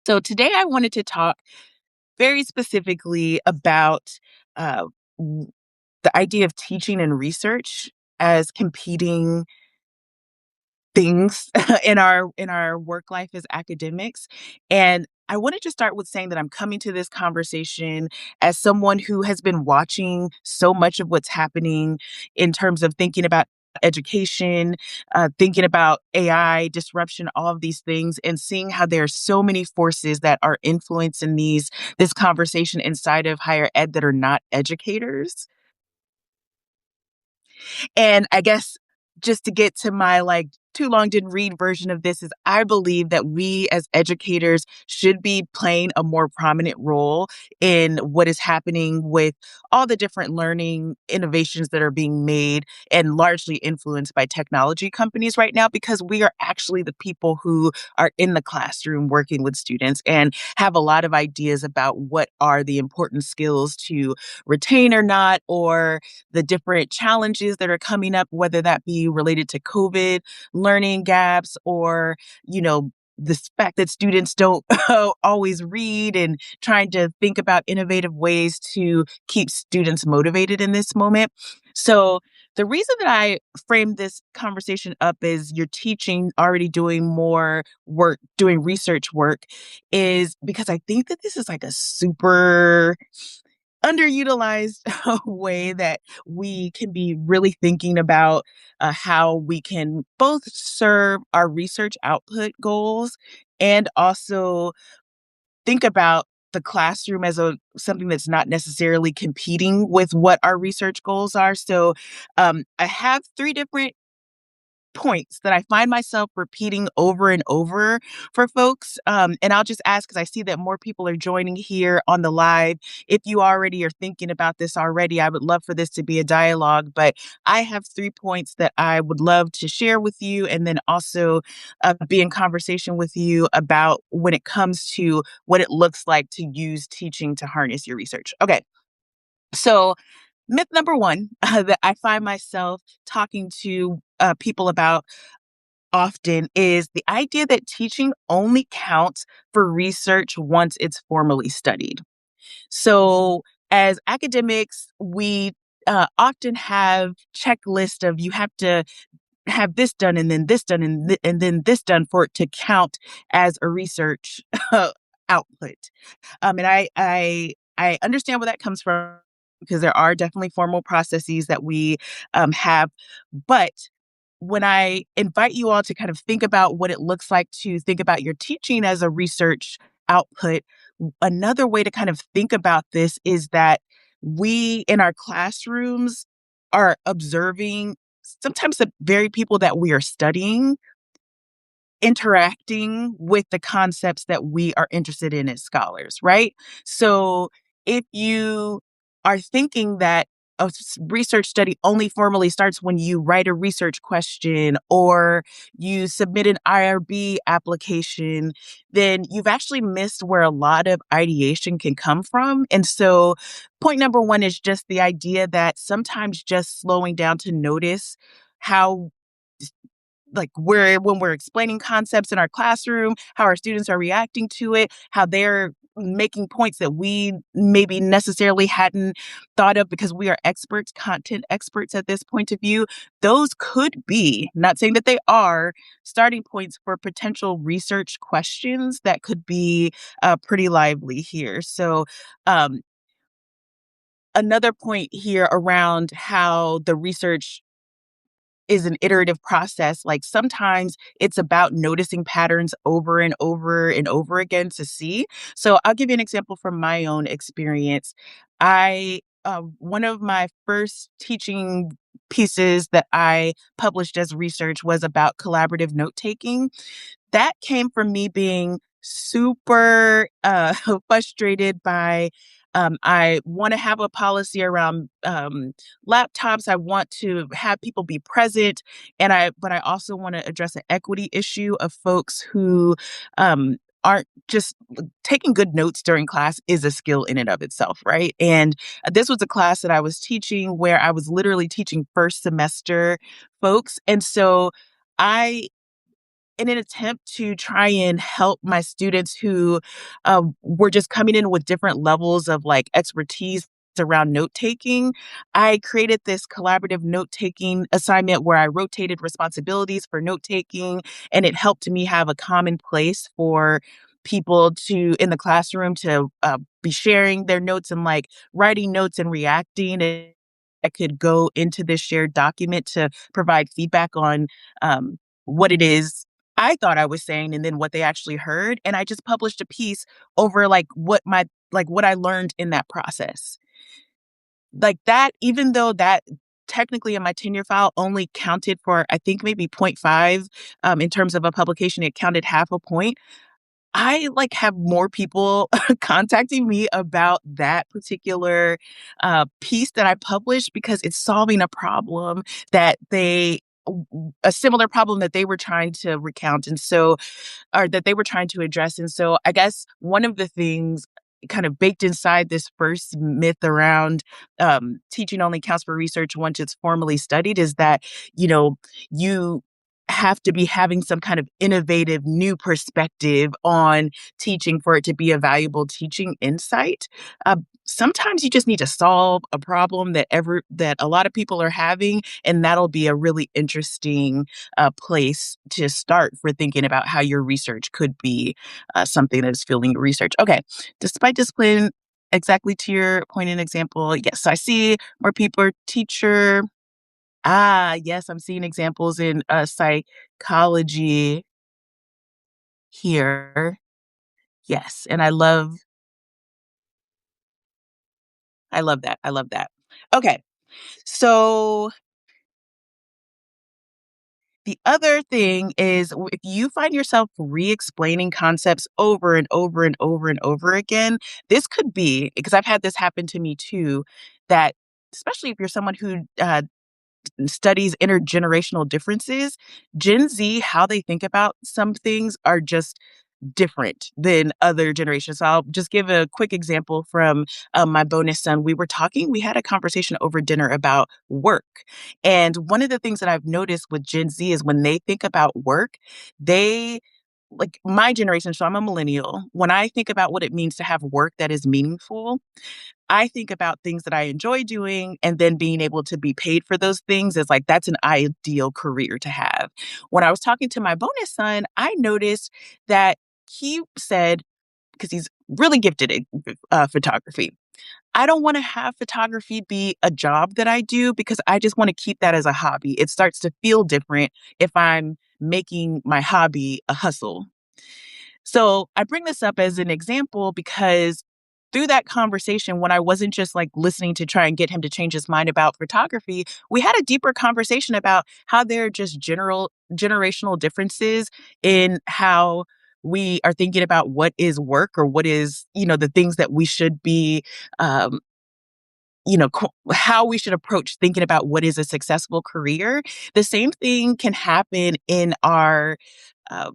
So today I wanted to talk very specifically about uh, w- the idea of teaching and research as competing things in our work life as academics. And I wanted to start with saying that I'm coming to this conversation as someone who has been watching so much of what's happening in terms of thinking about education, thinking about AI disruption, all of these things, and seeing how there are so many forces that are influencing this conversation inside of higher ed that are not educators. And I guess just to get to my too long didn't read version of this is I believe that we as educators should be playing a more prominent role in what is happening with all the different learning innovations that are being made and largely influenced by technology companies right now because we are actually the people who are in the classroom working with students and have a lot of ideas about what are the important skills to retain or not, or the different challenges that are coming up, whether that be related to COVID, learning gaps, or, the fact that students don't always read and trying to think about innovative ways to keep students motivated in this moment. So, the reason that I framed this conversation up is you're teaching, already doing more work, doing research work, is because I think that this is like a super underutilized way that we can be really thinking about how we can both serve our research output goals and also think about the classroom as a something that's not necessarily competing with what our research goals are. So I have three different points that I find myself repeating over and over for folks. And I'll just ask because I see that more people are joining here on the live. If you already are thinking about this already, I would love for this to be a dialogue. But I have 3 points that I would love to share with you and then also be in conversation with you about when it comes to what it looks like to use teaching to harness your research. Okay. So, myth number one that I find myself talking to people about often is the idea that teaching only counts for research once it's formally studied. So, as academics, we often have checklist of you have to have this done and then this done and then this done for it to count as a research output. And I understand where that comes from because there are definitely formal processes that we have, but when I invite you all to kind of think about what it looks like to think about your teaching as a research output, another way to kind of think about this is that we in our classrooms are observing sometimes the very people that we are studying interacting with the concepts that we are interested in as scholars, right? So if you are thinking that a research study only formally starts when you write a research question or you submit an IRB application, then you've actually missed where a lot of ideation can come from. And so, point number one is just the idea that sometimes just slowing down to notice how like we're when we're explaining concepts in our classroom, how our students are reacting to it, how they're making points that we maybe necessarily hadn't thought of because we are experts, content experts at this point of view. Those could be, not saying that they are, starting points for potential research questions that could be pretty lively here. So, um, another point here around how the research is an iterative process. Like sometimes it's about noticing patterns over and over and over again to see. So I'll give you an example from my own experience. One of my first teaching pieces that I published as research was about collaborative note taking. That came from me being super frustrated by I want to have a policy around laptops. I want to have people be present, but I also want to address an equity issue of folks who aren't just taking good notes during class is a skill in and of itself, right? And this was a class that I was teaching where I was literally teaching first semester folks, and so I in an attempt to try and help my students who were just coming in with different levels of like expertise around note taking, I created this collaborative note taking assignment where I rotated responsibilities for note taking, and it helped me have a common place for people to in the classroom to be sharing their notes and like writing notes and reacting. And I could go into this shared document to provide feedback on what it is I thought I was saying and then what they actually heard. And I just published a piece over like what I learned in that process. Like that, even though that technically in my tenure file only counted for I think maybe point 0.5 in terms of a publication, it counted half a point. I like have more people contacting me about that particular piece that I published because it's solving a problem that a similar problem that they were trying to recount. And so or that they were trying to address. And so I guess one of the things kind of baked inside this first myth around teaching only counts for research once it's formally studied is that, you know, you have to be having some kind of innovative new perspective on teaching for it to be a valuable teaching insight. Sometimes you just need to solve a problem that a lot of people are having, and that'll be a really interesting place to start for thinking about how your research could be something that is fueling your research. Okay, despite discipline, exactly to your point and example, yes, I see more people are teacher. Ah, yes, I'm seeing examples in psychology here. Yes, and I love that. I love that. Okay, so the other thing is if you find yourself re-explaining concepts over and over and over and over again, this could be because I've had this happen to me too, that especially if you're someone who studies intergenerational differences, Gen Z, how they think about some things are just different than other generations. So I'll just give a quick example from my bonus son. We had a conversation over dinner about work. And one of the things that I've noticed with Gen Z is when they think about work, they like my generation, so I'm a millennial. When I think about what it means to have work that is meaningful, I think about things that I enjoy doing and then being able to be paid for those things is like that's an ideal career to have. When I was talking to my bonus son, I noticed that he said, because he's really gifted at photography, I don't want to have photography be a job that I do because I just want to keep that as a hobby. It starts to feel different if I'm making my hobby a hustle. So I bring this up as an example because through that conversation, when I wasn't just like listening to try and get him to change his mind about photography, we had a deeper conversation about how there are just generational differences in how we are thinking about what is work or what is, the things that we should be, um, how we should approach thinking about what is a successful career. The same thing can happen in our uh,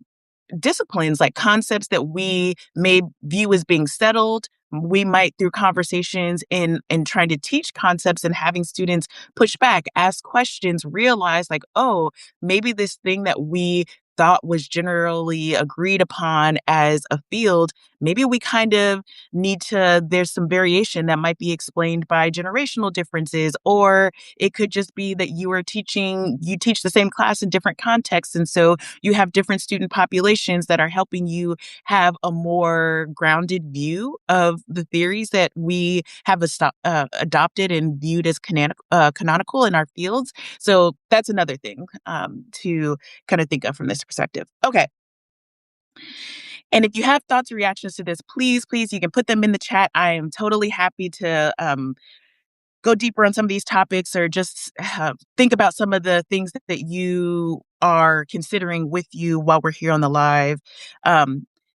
disciplines, like concepts that we may view as being settled. We might, through conversations in trying to teach concepts and having students push back, ask questions, realize like, oh, maybe this thing that we thought was generally agreed upon as a field, maybe we kind of there's some variation that might be explained by generational differences, or it could just be that you teach the same class in different contexts. And so you have different student populations that are helping you have a more grounded view of the theories that we have adopted and viewed as canonical in our fields. So that's another thing to kind of think of from this perspective. Okay. And if you have thoughts or reactions to this, please, you can put them in the chat. I am totally happy to go deeper on some of these topics or just think about some of the things that you are considering with you while we're here on the live.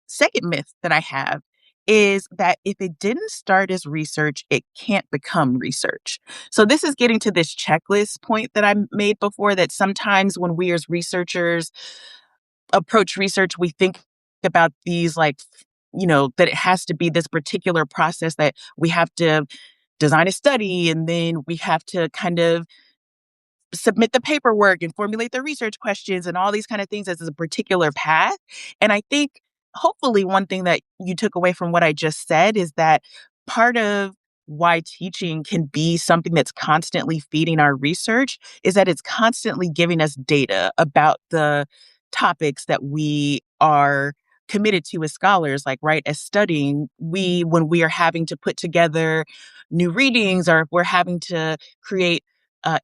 Second myth that I have is that if it didn't start as research, it can't become research. So this is getting to this checklist point that I made before, that sometimes when we as researchers approach research, we think about these like, that it has to be this particular process that we have to design a study and then we have to kind of submit the paperwork and formulate the research questions and all these kind of things as a particular path. And I think hopefully one thing that you took away from what I just said is that part of why teaching can be something that's constantly feeding our research is that it's constantly giving us data about the topics that we are committed to as scholars, like, right, as studying, when we are having to put together new readings or if we're having to create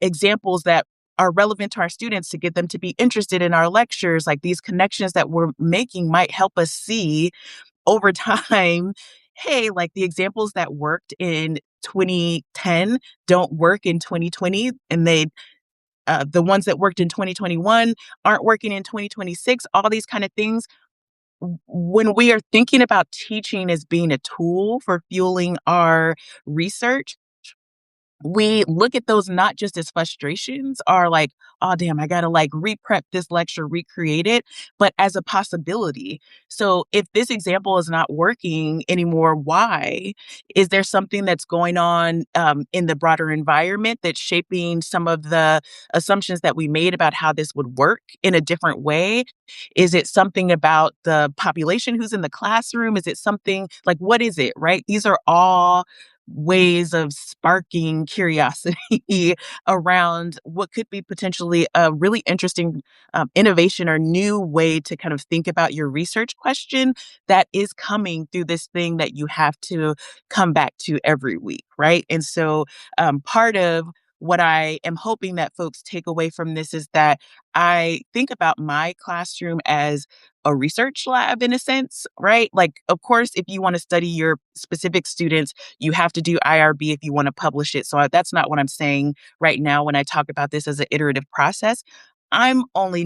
examples that are relevant to our students to get them to be interested in our lectures, like these connections that we're making might help us see over time, hey, like the examples that worked in 2010 don't work in 2020, and the ones that worked in 2021 aren't working in 2026, all these kind of things. When we are thinking about teaching as being a tool for fueling our research, we look at those not just as frustrations or like, oh, damn, I got to like re-prep this lecture, recreate it, but as a possibility. So if this example is not working anymore, why? Is there something that's going on in the broader environment that's shaping some of the assumptions that we made about how this would work in a different way? Is it something about the population who's in the classroom? Is it something like, what is it, right? These are all ways of sparking curiosity around what could be potentially a really interesting innovation or new way to kind of think about your research question that is coming through this thing that you have to come back to every week, right? And so part of what I am hoping that folks take away from this is that I think about my classroom as a research lab in a sense, right? Like, of course, if you want to study your specific students, you have to do IRB if you want to publish it. So that's not what I'm saying right now when I talk about this as an iterative process. I'm only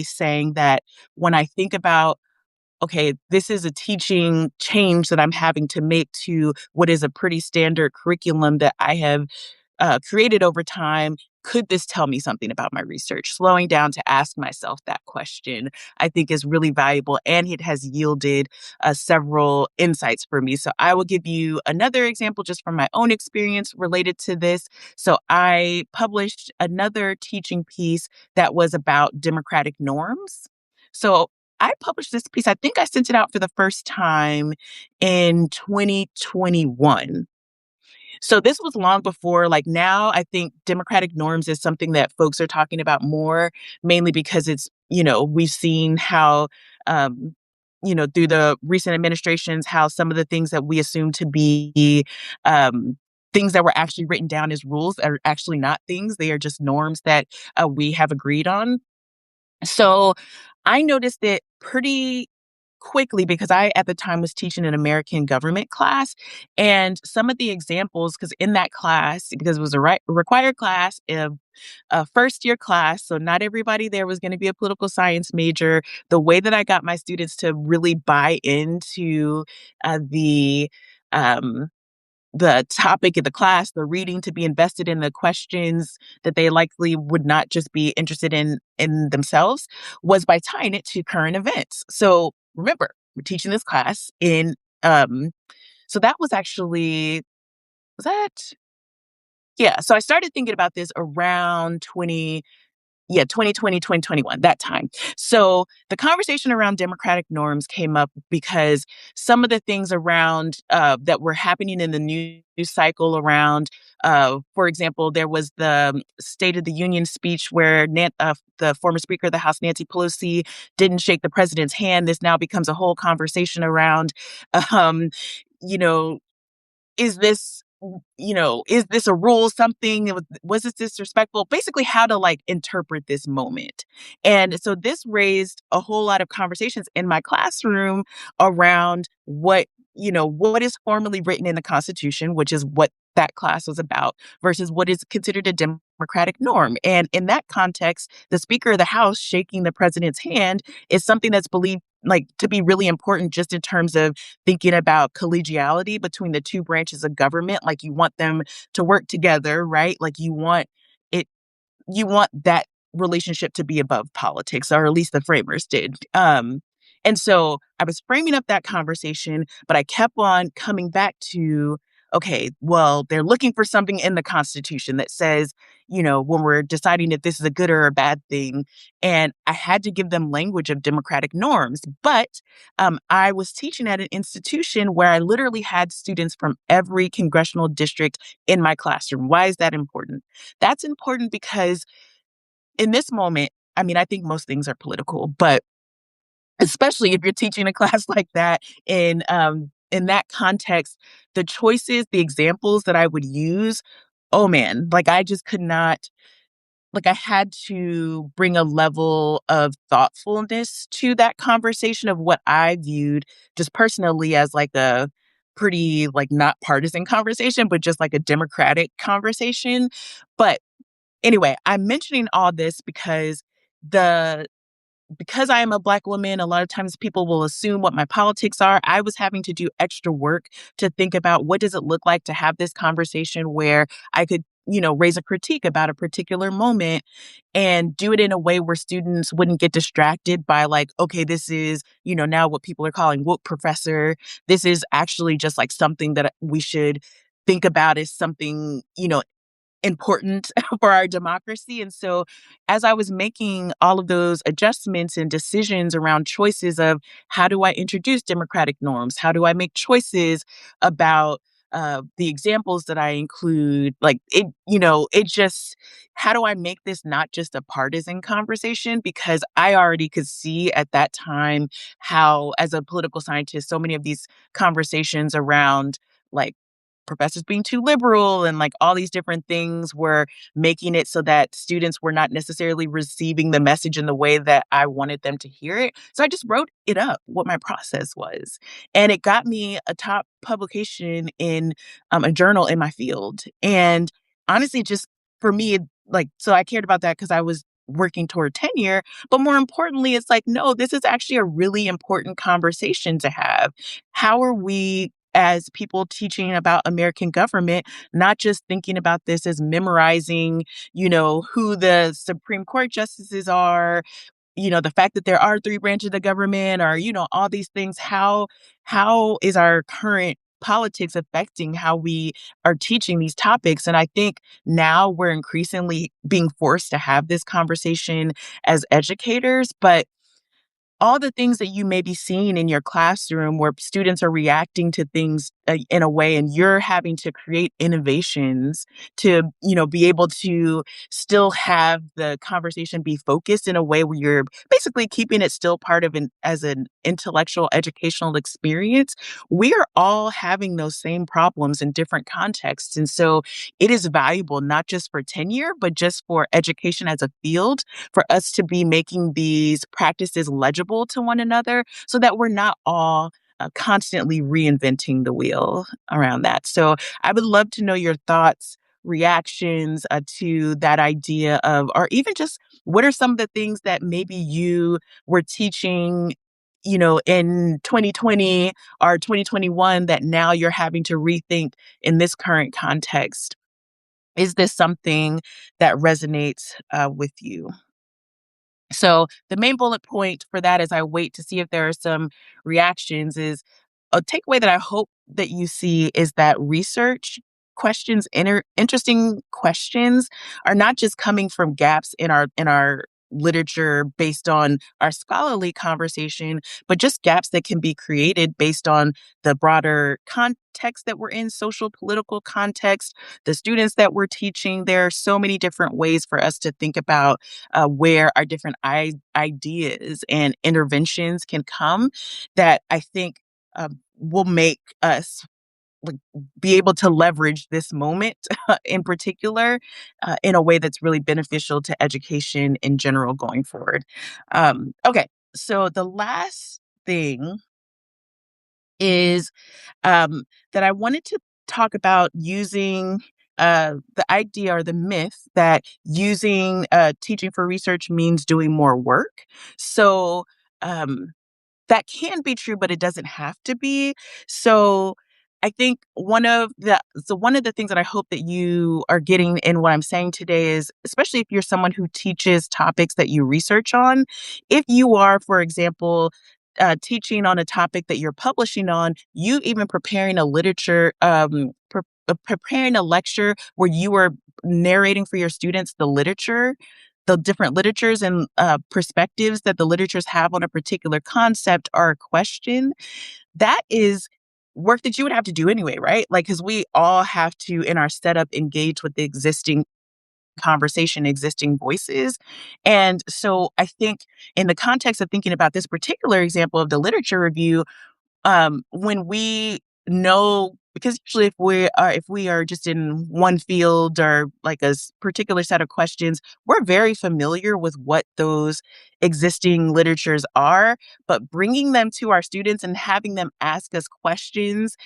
saying that when I think about, okay, this is a teaching change that I'm having to make to what is a pretty standard curriculum that I have created over time. Could this tell me something about my research? Slowing down to ask myself that question, I think, is really valuable, and it has yielded several insights for me. So, I will give you another example just from my own experience related to this. So, I published another teaching piece that was about democratic norms. So, I published this piece, I think I sent it out for the first time in 2021. So this was long before, like, now I think democratic norms is something that folks are talking about more, mainly because we've seen how, um, through the recent administrations, how some of the things that we assume to be things that were actually written down as rules are actually not things. They are just norms that we have agreed on. So I noticed it pretty quickly because I, at the time, was teaching an American government class. And some of the examples, because in that class, because it was a required class, a first year class, so not everybody there was going to be a political science major. The way that I got my students to really buy into uh, the um, the topic of the class, the reading, to be invested in the questions that they likely would not just be interested in themselves, was by tying it to current events. So remember, we're teaching this class in so that was actually was that yeah. So I started thinking about this around 2020, 2021, that time. So the conversation around democratic norms came up because some of the things around that were happening in the news cycle around, for example, there was the State of the Union speech where the former Speaker of the House, Nancy Pelosi, didn't shake the president's hand. This now becomes a whole conversation around, um, you know, is this is this a rule, something, was this disrespectful, basically how to like interpret this moment. And so this raised a whole lot of conversations in my classroom around what is formally written in the Constitution, which is what that class was about, versus what is considered a democratic norm. And in that context, the Speaker of the House shaking the president's hand is something that's believed like to be really important just in terms of thinking about collegiality between the two branches of government. Like, you want them to work together, right? Like, it you want that relationship to be above politics, or at least the framers did. And so I was framing up that conversation, but I kept on coming back to, okay, well, they're looking for something in the Constitution that says, when we're deciding if this is a good or a bad thing. And I had to give them language of democratic norms. But I was teaching at an institution where I literally had students from every congressional district in my classroom. Why is that important? That's important because in this moment, I mean, I think most things are political, but especially if you're teaching a class like that in that context, the choices, the examples that I would use, oh man, like I just could not, like I had to bring a level of thoughtfulness to that conversation of what I viewed just personally as like a pretty like not partisan conversation, but just like a democratic conversation. But anyway, I'm mentioning all this the because I am a Black woman, a lot of times people will assume what my politics are. I was having to do extra work to think about what does it look like to have this conversation where I could, raise a critique about a particular moment and do it in a way where students wouldn't get distracted by like, okay, this is, now what people are calling woke professor. This is actually just like something that we should think about as something, important for our democracy. And so, as I was making all of those adjustments and decisions around choices of how do I introduce democratic norms? How do I make choices about the examples that I include? Like it just, how do I make this not just a partisan conversation? Because I already could see at that time how, as a political scientist, so many of these conversations around like professors being too liberal and like all these different things were making it so that students were not necessarily receiving the message in the way that I wanted them to hear it. So I just wrote it up what my process was. And it got me a top publication in a journal in my field. And honestly, just for me, like, so I cared about that because I was working toward tenure. But more importantly, it's like, no, this is actually a really important conversation to have. How are we as people teaching about American government, not just thinking about this as memorizing, who the Supreme Court justices are, the fact that there are three branches of the government or, all these things. How is our current politics affecting how we are teaching these topics? And I think now we're increasingly being forced to have this conversation as educators, but all the things that you may be seeing in your classroom where students are reacting to things in a way and you're having to create innovations to be able to still have the conversation be focused in a way where you're basically keeping it still part of an intellectual educational experience. We are all having those same problems in different contexts, and so it is valuable not just for tenure but just for education as a field for us to be making these practices legible to one another so that we're not all constantly reinventing the wheel around that. So I would love to know your thoughts, reactions to that idea of, or even just what are some of the things that maybe you were teaching, in 2020 or 2021 that now you're having to rethink in this current context? Is this something that resonates with you? So the main bullet point for that as I wait to see if there are some reactions is a takeaway that I hope that you see is that research questions, interesting questions are not just coming from gaps in our literature based on our scholarly conversation, but just gaps that can be created based on the broader context that we're in, social, political context, the students that we're teaching. There are so many different ways for us to think about where our different ideas and interventions can come that I think will make us like be able to leverage this moment in particular in a way that's really beneficial to education in general going forward. Okay, so the last thing is that I wanted to talk about using the idea or the myth that using teaching for research means doing more work. So um, that can be true, but it doesn't have to be. So I think one of the things that I hope that you are getting in what I'm saying today is, especially if you're someone who teaches topics that you research on, if you are, for example, teaching on a topic that you're publishing on, you even preparing a literature, preparing a lecture where you are narrating for your students the literature, the different literatures and perspectives that the literatures have on a particular concept or a question, that is work that you would have to do anyway, right? Like, because we all have to, in our setup, engage with the existing conversation, existing voices. And so I think in the context of thinking about this particular example of the literature review, when we know, because usually if we are just in one field or like particular set of questions, we're very familiar with what those existing literatures are, but bringing them to our students and having them ask us questions,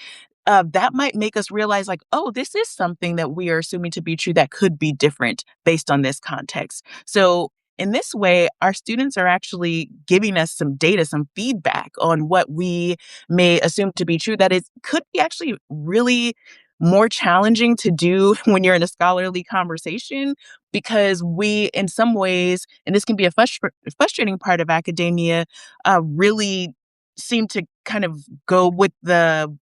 that might make us realize, like, oh, this is something that we are assuming to be true that could be different based on this context. So, in this way, our students are actually giving us some data, some feedback on what we may assume to be true that it could be actually really more challenging to do when you're in a scholarly conversation, because we, in some ways, and this can be a frustrating part of academia, really seem to kind of go with the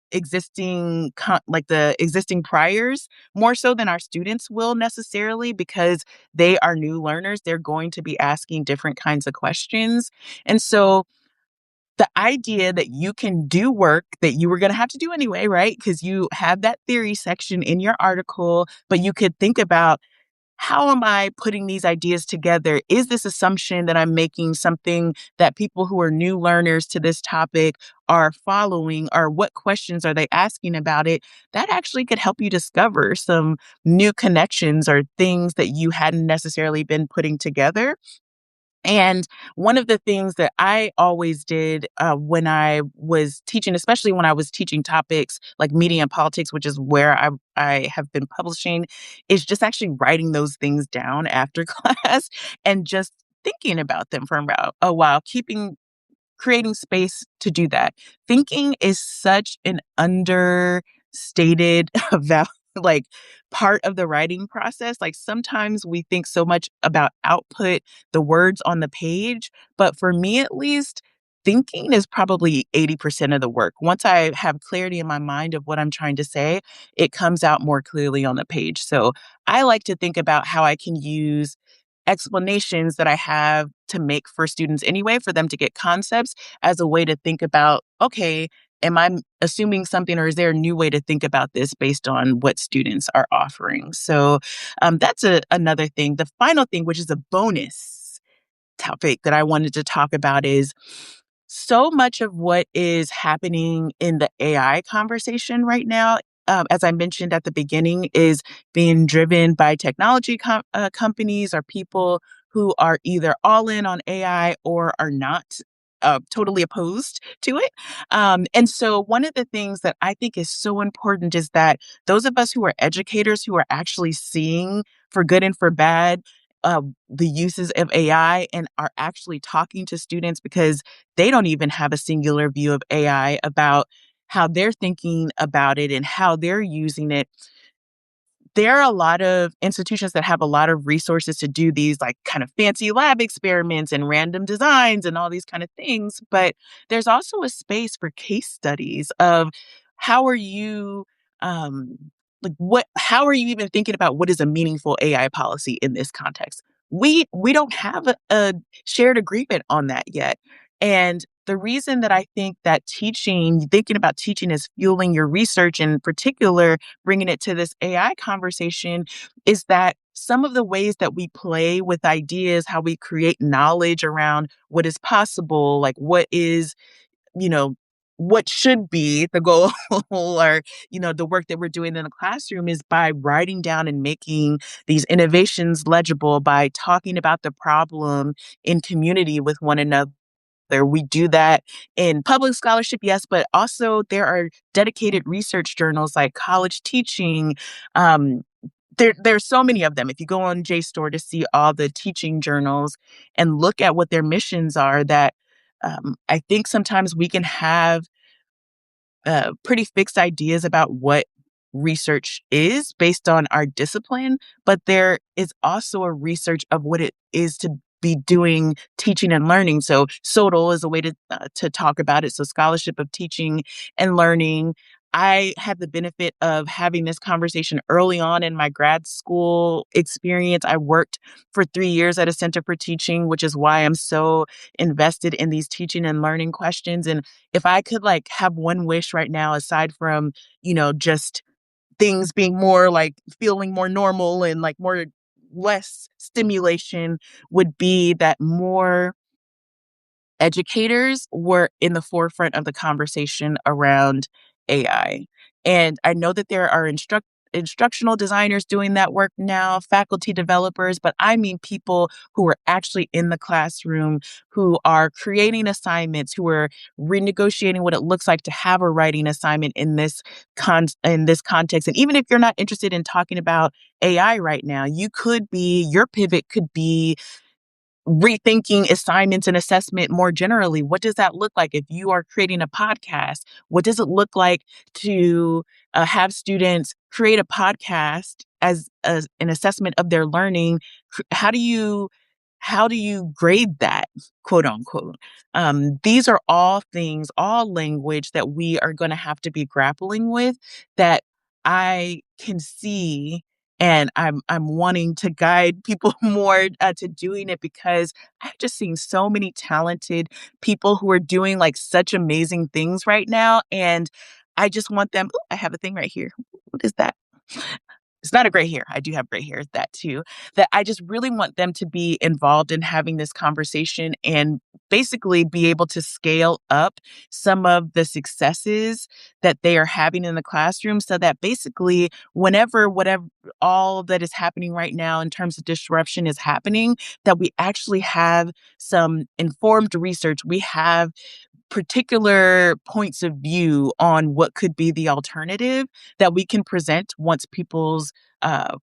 like the existing priors more so than our students will necessarily, because they are new learners. They're going to be asking different kinds of questions. And so the idea that you can do work that you were going to have to do anyway, right? Because you have that theory section in your article, but you could think about, how am I putting these ideas together? Is this assumption that I'm making something that people who are new learners to this topic are following, or what questions are they asking about it? That actually could help you discover some new connections or things that you hadn't necessarily been putting together. And one of the things that I always did, when I was teaching, especially when I was teaching topics like media and politics, which is where I have been publishing, is just actually writing those things down after class and just thinking about them for about a while, creating space to do that. Thinking is such an understated like part of the writing process. Like, sometimes we think so much about output, the words on the page, but for me at least, thinking is probably 80% of the work. Once I have clarity in my mind of what I'm trying to say, it comes out more clearly on the page. So I like to think about how I can use explanations that I have to make for students anyway, for them to get concepts, as a way to think about, okay, am I assuming something, or is there a new way to think about this based on what students are offering? So that's another thing. The final thing, which is a bonus topic that I wanted to talk about, is so much of what is happening in the AI conversation right now, as I mentioned at the beginning, is being driven by technology companies or people who are either all in on AI or are not. Totally opposed to it. And so, one of the things that I think is so important is that those of us who are educators, who are actually seeing, for good and for bad, the uses of AI, and are actually talking to students, because they don't even have a singular view of AI, about how they're thinking about it and how they're using it. There are a lot of institutions that have a lot of resources to do these, like, kind of fancy lab experiments and random designs and all these kind of things, but there's also a space for case studies of, how are you, um how are you even thinking about what is a meaningful AI policy in this context? We don't have a shared agreement on that yet. And the reason that I think that thinking about teaching is fueling your research, in particular bringing it to this AI conversation, is that some of the ways that we play with ideas, how we create knowledge around what is possible, like you know, what should be the goal or, the work that we're doing in the classroom, is by writing down and making these innovations legible, by talking about the problem in community with one another. We do that in public scholarship, yes, but also there are dedicated research journals like College Teaching. Um, there's so many of them. If you go on JSTOR to see all the teaching journals and look at what their missions are, that I think sometimes we can have pretty fixed ideas about what research is based on our discipline, but there is also a research of what it is to be doing teaching and learning. So SOTL is a way to talk about it. So Scholarship of Teaching and Learning. I had the benefit of having this conversation early on in my grad school experience. I worked for 3 years at a Center for Teaching, which is why I'm so invested in these teaching and learning questions. And if I could like have one wish right now, aside from, just things being more like feeling more normal and like more less stimulation, would be that more educators were in the forefront of the conversation around AI. And I know that there are instructional designers doing that work now, faculty developers, but I mean people who are actually in the classroom, who are creating assignments, who are renegotiating what it looks like to have a writing assignment in this context. And even if you're not interested in talking about AI right now, your pivot could be rethinking assignments and assessment more generally. What does that look like if you are creating a podcast? What does it look like to have students create a podcast as an assessment of their learning? How do you grade that, quote unquote? These are all things, all language that we are going to have to be grappling with, that I can see, and I'm wanting to guide people more to doing it, because I've just seen so many talented people who are doing like such amazing things right now, and I just want them. Ooh, I have a thing right here. What is that? It's not a gray hair. I do have gray hair, that too. That I just really want them to be involved in having this conversation and basically be able to scale up some of the successes that they are having in the classroom, so that basically whenever whatever all that is happening right now in terms of disruption is happening, that we actually have some informed research. We have particular points of view on what could be the alternative that we can present once people's uh,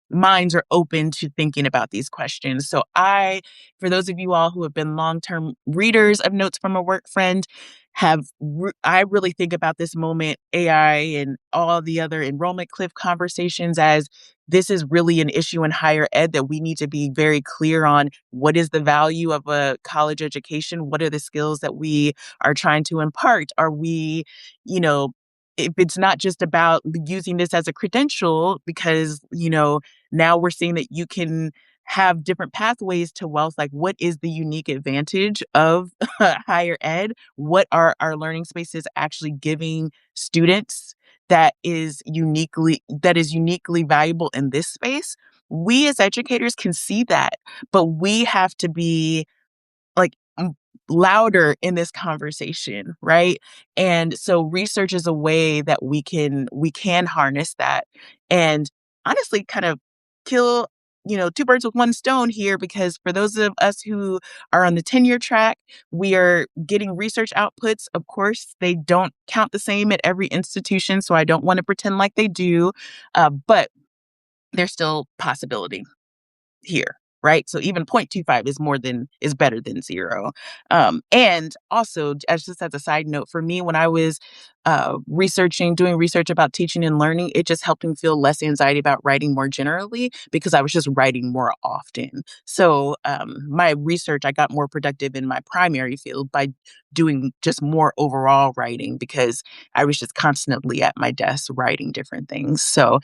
minds are open to thinking about these questions. So for those of you all who have been long-term readers of Notes from a Work Friend, I really think about this moment, AI and all the other enrollment cliff conversations, as this is really an issue in higher ed that we need to be very clear on. What is the value of a college education? What are the skills that we are trying to impart? Are we, you know, if it's not just about using this as a credential, because, now we're seeing that you can have different pathways to wealth. Like, what is the unique advantage of higher ed? What are our learning spaces actually giving students that is uniquely valuable in this space? We as educators can see that, but we have to be like louder in this conversation, right? And so research is a way that we can harness that, and honestly kind of kill, two birds with one stone here, because for those of us who are on the tenure track, we are getting research outputs. Of course, they don't count the same at every institution, so I don't want to pretend like they do, but there's still possibility here, right? So even 0.25 is better than zero. And also, just as a side note, for me, when I was doing research about teaching and learning, it just helped me feel less anxiety about writing more generally, because I was just writing more often. So my research, I got more productive in my primary field by doing just more overall writing, because I was just constantly at my desk writing different things. So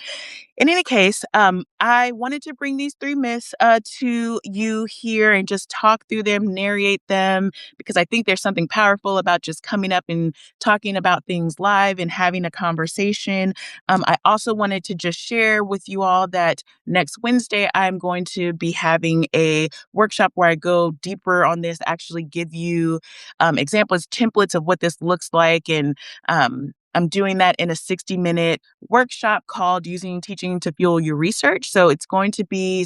in any case, I wanted to bring these three myths to you here and just talk through them, narrate them, because I think there's something powerful about just coming up and talking about things live and having a conversation. I also wanted to just share with you all that next Wednesday, I'm going to be having a workshop where I go deeper on this, actually give you examples, templates of what this looks like. And I'm doing that in a 60-minute workshop called Using Teaching to Fuel Your Research. So it's going to be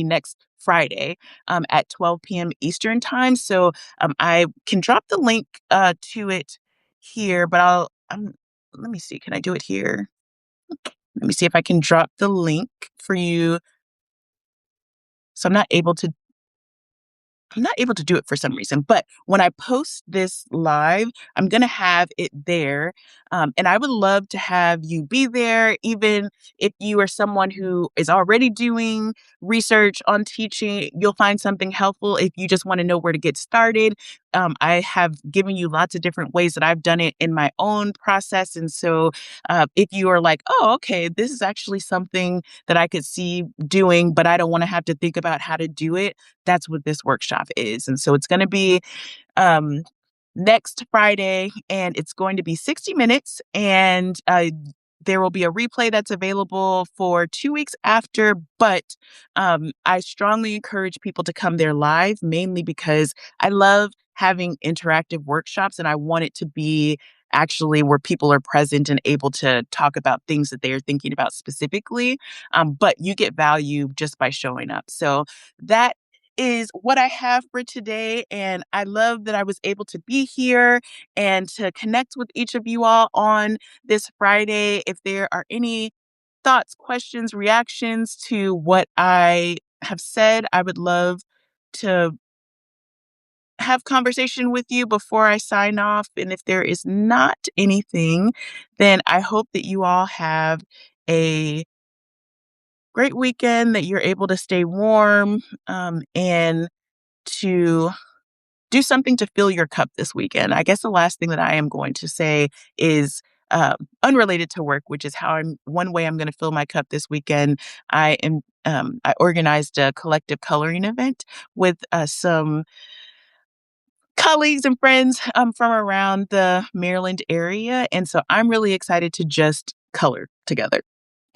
next Friday at 12 p.m. Eastern time. So I can drop the link to it here, but let me see. Can I do it here? Let me see if I can drop the link for you. So I'm not able to. I'm not able to do it for some reason, but when I post this live, I'm gonna have it there, and I would love to have you be there, even if you are someone who is already doing research on teaching, you'll find something helpful if you just wanna know where to get started. I have given you lots of different ways that I've done it in my own process, and so, if you are like, "Oh, okay, this is actually something that I could see doing, but I don't wanna have to think about how to do it," that's what this workshop is. And so it's going to be um, next Friday, and it's going to be 60 minutes. And there will be a replay that's available for 2 weeks after. But I strongly encourage people to come there live, mainly because I love having interactive workshops and I want it to be actually where people are present and able to talk about things that they are thinking about specifically. But you get value just by showing up. So that is what I have for today. And I love that I was able to be here and to connect with each of you all on this Friday. If there are any thoughts, questions, reactions to what I have said, I would love to have conversation with you before I sign off. And if there is not anything, then I hope that you all have a great weekend, that you're able to stay warm, and to do something to fill your cup this weekend. I guess the last thing that I am going to say is unrelated to work, which is how I'm one way I'm going to fill my cup this weekend. I organized a collective coloring event with some colleagues and friends from around the Maryland area, and so I'm really excited to just color together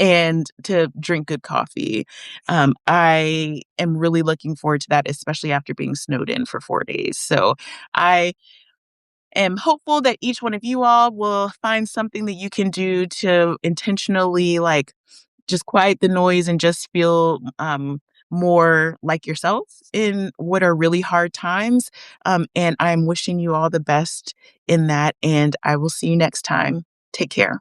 and to drink good coffee. I am really looking forward to that, especially after being snowed in for 4 days. So I am hopeful that each one of you all will find something that you can do to intentionally like just quiet the noise and just feel more like yourself in what are really hard times. And I'm wishing you all the best in that. And I will see you next time. Take care.